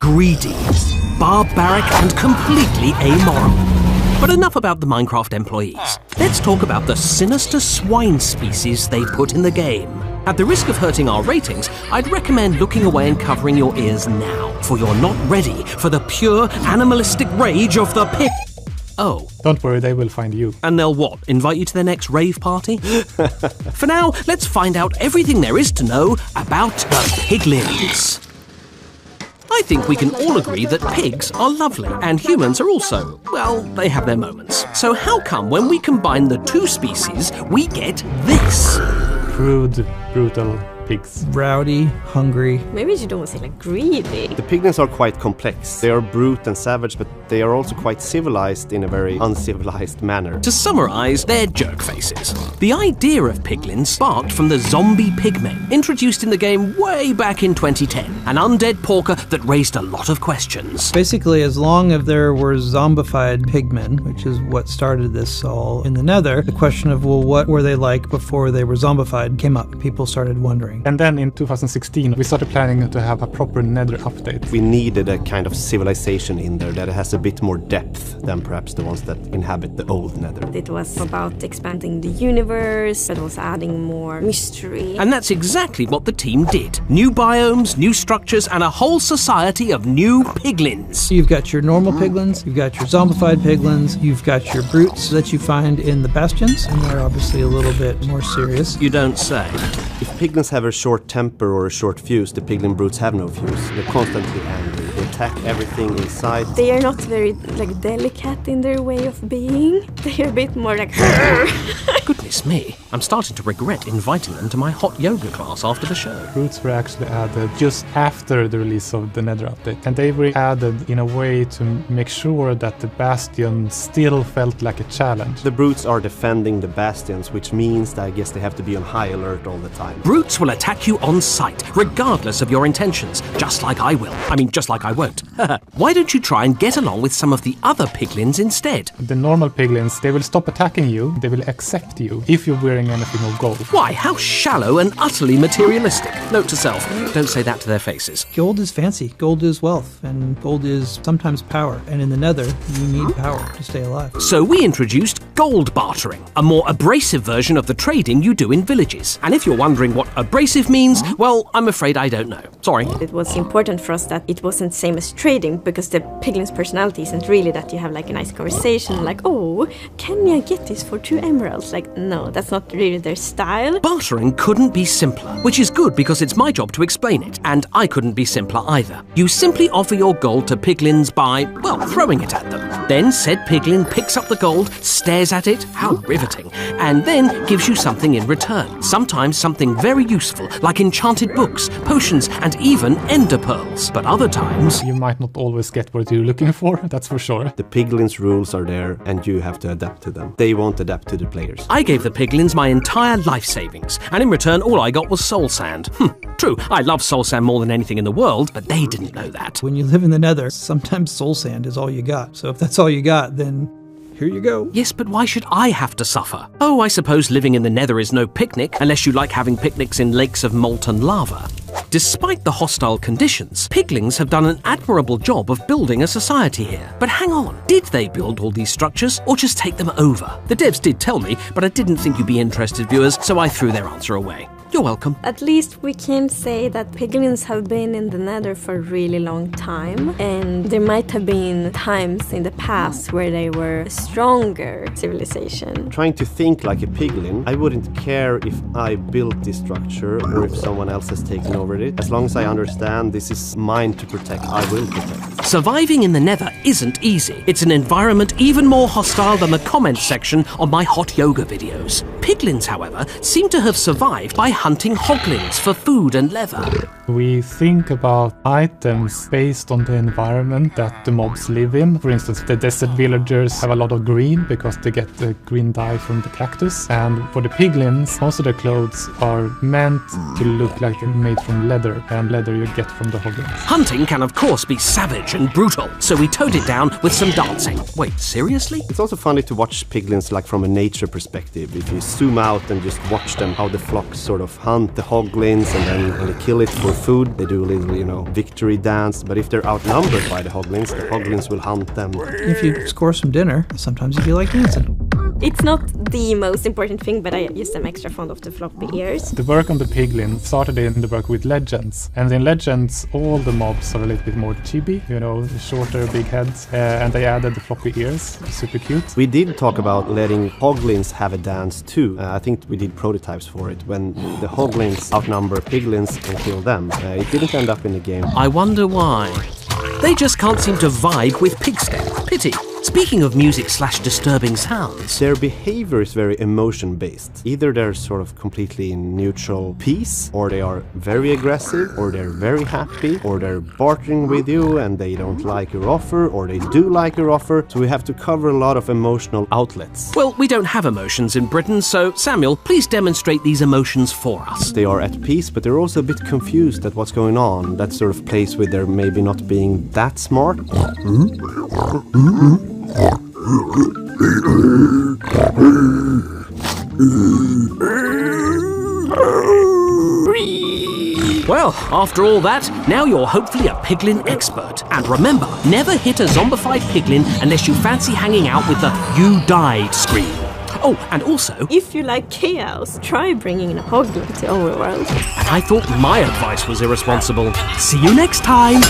greedy, barbaric and completely amoral. But enough about the Minecraft employees. Let's talk about the sinister swine species they put in the game. At the risk of hurting our ratings, I'd recommend looking away and covering your ears now, for you're not ready for the pure animalistic rage of the pig. Oh. Don't worry, they will find you. And they'll what? Invite you to their next rave party? For now, let's find out everything there is to know about the piglins. I think we can all agree that pigs are lovely, and humans are also, well, they have their moments. So how come when we combine the two species, we get this? Crude, brutal pigs. Rowdy, hungry. Maybe you don't want to say like greedy. The piglins are quite complex. They are brute and savage, but they are also quite civilized in a very uncivilized manner. To summarize, they're jerk faces. The idea of piglins sparked from the zombie pigmen, introduced in the game way back in 2010. An undead porker that raised a lot of questions. Basically, as long as there were zombified pigmen, which is what started this all in the Nether, the question of, well, what were they like before they were zombified came up. People started wondering. And then in 2016, we started planning to have a proper Nether update. We needed a kind of civilization in there that has a bit more depth than perhaps the ones that inhabit the old Nether. It was about expanding the universe, but also adding more mystery. And that's exactly what the team did. New biomes, new structures, and a whole society of new piglins. You've got your normal piglins, you've got your zombified piglins, you've got your brutes that you find in the bastions, and they're obviously a little bit more serious. You don't say. If piglins have a short temper or a short fuse, the piglin brutes have no fuse. They're constantly angry. They attack everything in sight. They are not very delicate in their way of being. They're a bit more like Goodness me, I'm starting to regret inviting them to my hot yoga class after the show. Brutes were actually added just after the release of the Nether update. And they were added in a way to make sure that the bastion still felt like a challenge. The brutes are defending the bastions, which means that I guess they have to be on high alert all the time. Brutes will attack you on sight, regardless of your intentions, just like I will. I mean, just like I won't. Why don't you try and get along with some of the other piglins instead? The normal piglins, they will stop attacking you, they will accept you, if you're wearing anything of gold. Why, how shallow and utterly materialistic. Note to self, don't say that to their faces. Gold is fancy, gold is wealth, and gold is sometimes power. And in the Nether, you need power to stay alive. So we introduced gold bartering, a more abrasive version of the trading you do in villages. And if you're wondering what abrasive means, well, I'm afraid I don't know. Sorry. It was important for us that it wasn't same as trading, because the piglin's personality isn't really that you have like a nice conversation, like, oh, can I get this for 2 emeralds? Like, no, that's not really their style. Bartering couldn't be simpler, which is good because it's my job to explain it, and I couldn't be simpler either. You simply offer your gold to piglins by, well, throwing it at them. Then said piglin picks up the gold, stares at it, how riveting, and then gives you something in return. Sometimes something very useful, like enchanted books, potions, and even ender pearls. But other times... You might not always get what you're looking for, that's for sure. The piglins' rules are there, and you have to adapt to them. They won't adapt to the players. I gave the piglins my entire life savings, and in return all I got was soul sand. True, I love soul sand more than anything in the world, but they didn't know that. When you live in the Nether, sometimes soul sand is all you got. So if that's all you got, then here you go. Yes, but why should I have to suffer? Oh, I suppose living in the Nether is no picnic, unless you like having picnics in lakes of molten lava. Despite the hostile conditions, piglins have done an admirable job of building a society here. But hang on, did they build all these structures, or just take them over? The devs did tell me, but I didn't think you'd be interested, viewers, so I threw their answer away. You're welcome. At least we can say that piglins have been in the Nether for a really long time, and there might have been times in the past where they were a stronger civilization. Trying to think like a piglin, I wouldn't care if I built this structure or if someone else has taken over it. As long as I understand this is mine to protect, I will protect. Surviving in the Nether isn't easy. It's an environment even more hostile than the comments section on my hot yoga videos. Piglins, however, seem to have survived by hunting hoglins for food and leather. We think about items based on the environment that the mobs live in. For instance, the desert villagers have a lot of green because they get the green dye from the cactus. And for the piglins, most of their clothes are meant to look like they're made from leather, and leather you get from the hoglins. Hunting can of course be savage harsh and brutal, so we toned it down with some dancing. Wait, seriously? It's also funny to watch piglins like from a nature perspective. If you zoom out and just watch them, how the flock sort of hunt the hoglins and then when they kill it for food, they do a little, victory dance. But if they're outnumbered by the hoglins will hunt them. If you score some dinner, sometimes you feel like dancing. It's not the most important thing, but I just am extra fond of the floppy ears. The work on the piglin started in the work with legends. And in legends, all the mobs are a little bit more chibi, shorter, big heads. And they added the floppy ears, super cute. We did talk about letting hoglins have a dance too. I think we did prototypes for it. When the hoglins outnumber piglins and kill them, it didn't end up in the game. I wonder why. They just can't seem to vibe with Pigstep. Pity. Speaking of music/disturbing sounds, their behavior is very emotion-based. Either they're sort of completely in neutral peace, or they are very aggressive, or they're very happy, or they're bartering with you and they don't like your offer, or they do like your offer. So we have to cover a lot of emotional outlets. well, we don't have emotions in Britain, so Samuel, please demonstrate these emotions for us. They are at peace, but they're also a bit confused at what's going on. That sort of plays with their maybe not being that smart. Well, after all that, now you're hopefully a piglin expert. And remember, never hit a zombified piglin unless you fancy hanging out with the "you died" scream. Oh, and also, If you like chaos, try bringing in a hoglin to our world. and I thought my advice was irresponsible. See you next time!